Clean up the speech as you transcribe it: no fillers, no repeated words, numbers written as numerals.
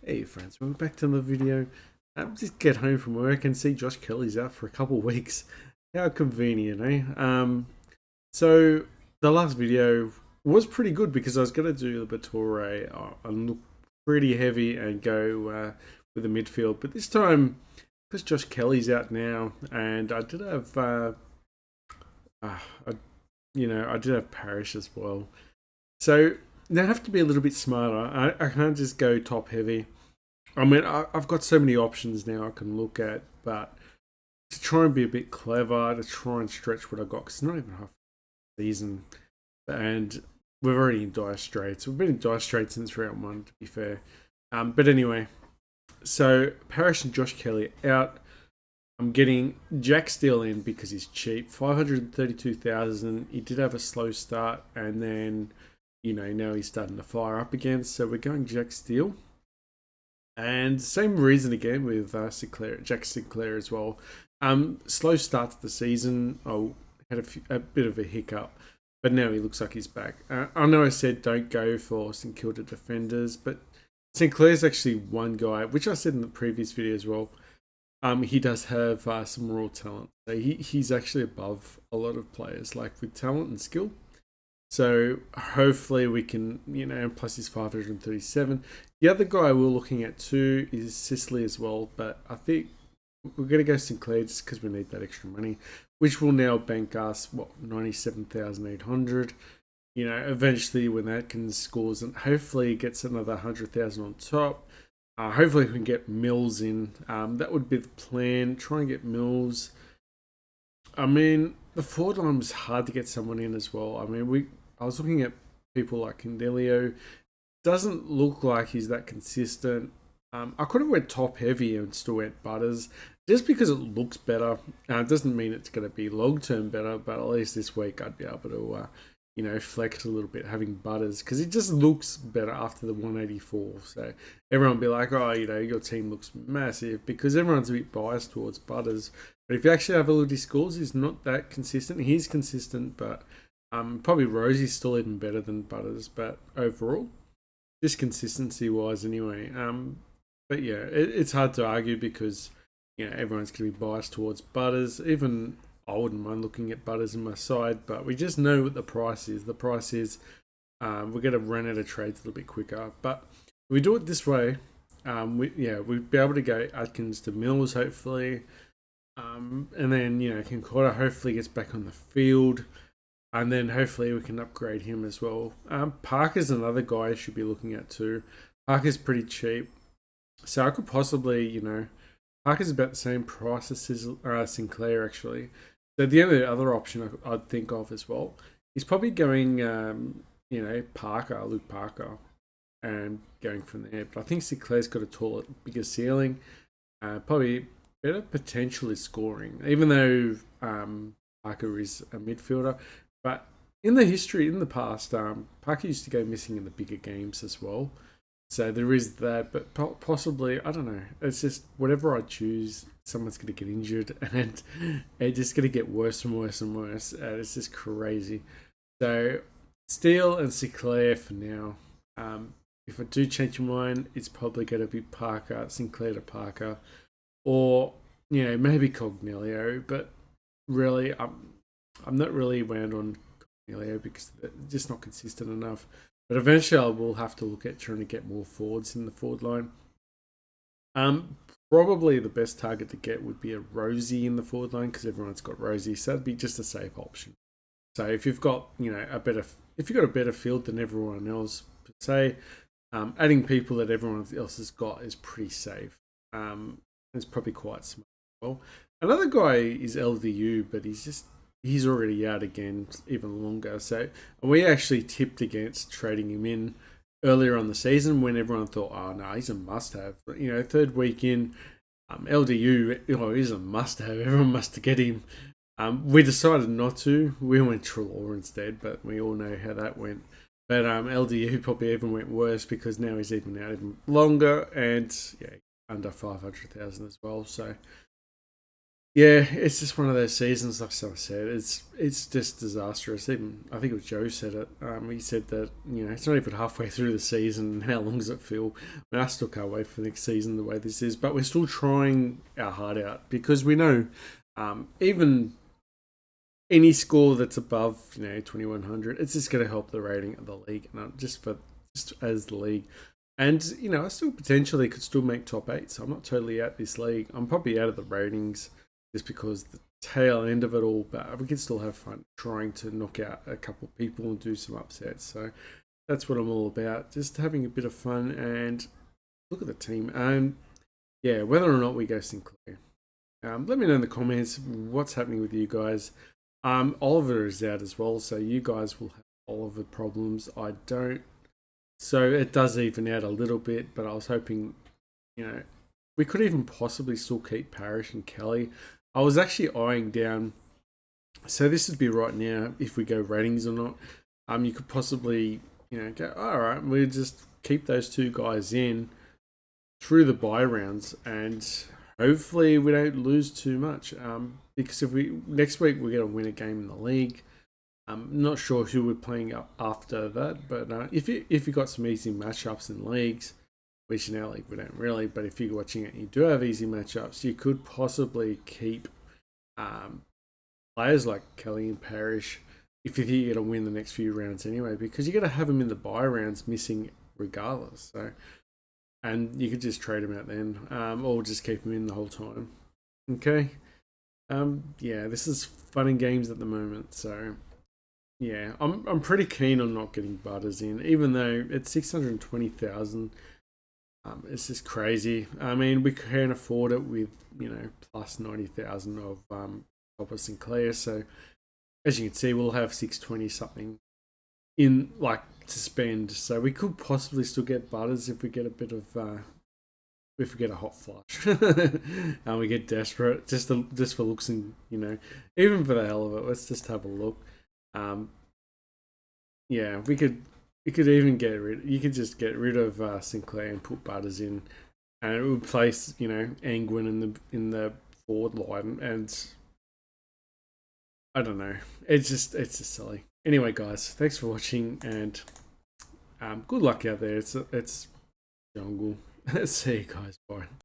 Hey friends, welcome back to another video. Just get home from work and see Josh Kelly's out for a couple of weeks. How convenient, eh? So the last video was pretty good because I was going to do the Bature and look pretty heavy and go with the midfield. But this time, because Josh Kelly's out now, and I did have, I did have Parrish as well. So they have to be a little bit smarter. I can't just go top heavy. I mean, I've got so many options now I can look at, but to try and be a bit clever, to try and stretch what I got, because it's not even half the season, and we're already in dire straits. We've been in dire straits since round one, to be fair. But anyway, so Parrish and Josh Kelly out. I'm getting Jack Steele in because he's cheap, 532,000. He did have a slow start, and then now he's starting to fire up again. So we're going Jack Steele. And same reason again with Jack Sinclair as well. Slow start to the season. Had a bit of a hiccup, but now he looks like he's back. I know I said don't go for St Kilda defenders, but Sinclair's actually one guy, which I said in the previous video as well. He does have some raw talent. So he's actually above a lot of players, like with talent and skill. So hopefully we can, plus he's 537. The other guy we're looking at too is Sicily as well, but I think we're going to go Sinclair just because we need that extra money, which will now bank us, 97,800. Eventually when Atkins scores and hopefully gets another 100,000 on top. Hopefully we can get Mills in. That would be the plan. Try and get Mills. I mean, the forward line was hard to get someone in as well. I mean, I was looking at people like Candelio. Doesn't look like he's that consistent. I could have went top heavy and still went Butters, just because it looks better. It doesn't mean it's going to be long term better, but at least this week I'd be able to, flex a little bit having Butters because it just looks better after the 184. So everyone will be like, oh, your team looks massive because everyone's a bit biased towards Butters. But if you actually have a look at his scores, he's not that consistent. He's consistent, but probably Rosie's still even better than Butters. But overall, just consistency-wise anyway. But yeah, it's hard to argue because, everyone's going to be biased towards Butters. Even I wouldn't mind looking at Butters in my side, but we just know what the price is. The price is we're going to run out of trades a little bit quicker. But if we do it this way, we'd be able to go Atkins to Mills, hopefully. And then, Concorda hopefully gets back on the field. And then hopefully we can upgrade him as well. Parker's another guy I should be looking at too. Parker's pretty cheap. So I could possibly, Parker's about the same price as Sinclair actually. So the only other option I'd think of as well is probably going, Luke Parker, and going from there. But I think Sinclair's got a taller, bigger ceiling. Probably better potential is scoring, even though Parker is a midfielder. But in the past, Parker used to go missing in the bigger games as well. So there is that, but possibly, I don't know. It's just whatever I choose, someone's going to get injured, and it's just going to get worse and worse and worse. It's just crazy. So Steele and Sinclair for now. If I do change my mind, it's probably going to be Sinclair to Parker. Or, maybe Cognelio, but really, I'm not really wound on Cognelio because they're just not consistent enough. But eventually I will have to look at trying to get more forwards in the forward line. Probably the best target to get would be a Rosie in the forward line because everyone's got Rosie, so that'd be just a safe option. So if you've got, a better field than everyone else, say, adding people that everyone else has got is pretty safe. It's probably quite smart as well. Another guy is LDU, but he's already out again, even longer. So we actually tipped against trading him in earlier on the season when everyone thought, oh no, he's a must-have. Third week in, LDU, he's a must-have. Everyone must get him. We decided not to. We went Trelaw instead, but we all know how that went. But LDU probably even went worse because now he's even out even longer and under 500,000 as well. So Yeah, it's just one of those seasons. Like I said, it's just disastrous. Even I think it was Joe said it. He said that it's not even halfway through the season. And how long does it feel? I mean, I still can't wait for next season the way this is. But we're still trying our heart out because we know even any score that's above 2100, it's just going to help the rating of the league, and just as the league. And I still potentially could still make top eight, so I'm not totally out this league. I'm probably out of the ratings just because the tail end of it all, but we can still have fun trying to knock out a couple of people and do some upsets. So that's what I'm all about, just having a bit of fun and look at the team. And yeah, whether or not we go Sinclair, let me know in the comments what's happening with you guys. Oliver is out as well, so you guys will have Oliver problems. I don't. So it does even out a little bit, but I was hoping, we could even possibly still keep Parrish and Kelly. I was actually eyeing down. So this would be right now if we go ratings or not. You could possibly, go, all right, we'll just keep those two guys in through the bye rounds, and hopefully we don't lose too much. Because if we next week we're going to win a game in the league. I'm not sure who we're playing up after that, but if you got some easy matchups in leagues, which in our league we don't really, but if you're watching it and you do have easy matchups, you could possibly keep players like Kelly and Parrish if you think you're going to win the next few rounds anyway, because you're going to have them in the bye rounds missing regardless. So, and you could just trade them out then, or just keep them in the whole time. Okay. Yeah, this is fun and games at the moment, so yeah, I'm pretty keen on not getting Butters in, even though it's 620,000. It's just crazy. I mean, we can afford it with plus 90,000 of Copper Sinclair. So as you can see, we'll have 620 something in like to spend. So we could possibly still get Butters if we get a bit of if we get a hot flush and we get desperate just for looks and even for the hell of it. Let's just have a look. Yeah, we could. You could even get rid. You could just get rid of Sinclair and put Butters in, and it would place Angwin in the forward line. And I don't know. It's just silly. Anyway, guys, thanks for watching, and good luck out there. It's jungle. See you guys. Bye.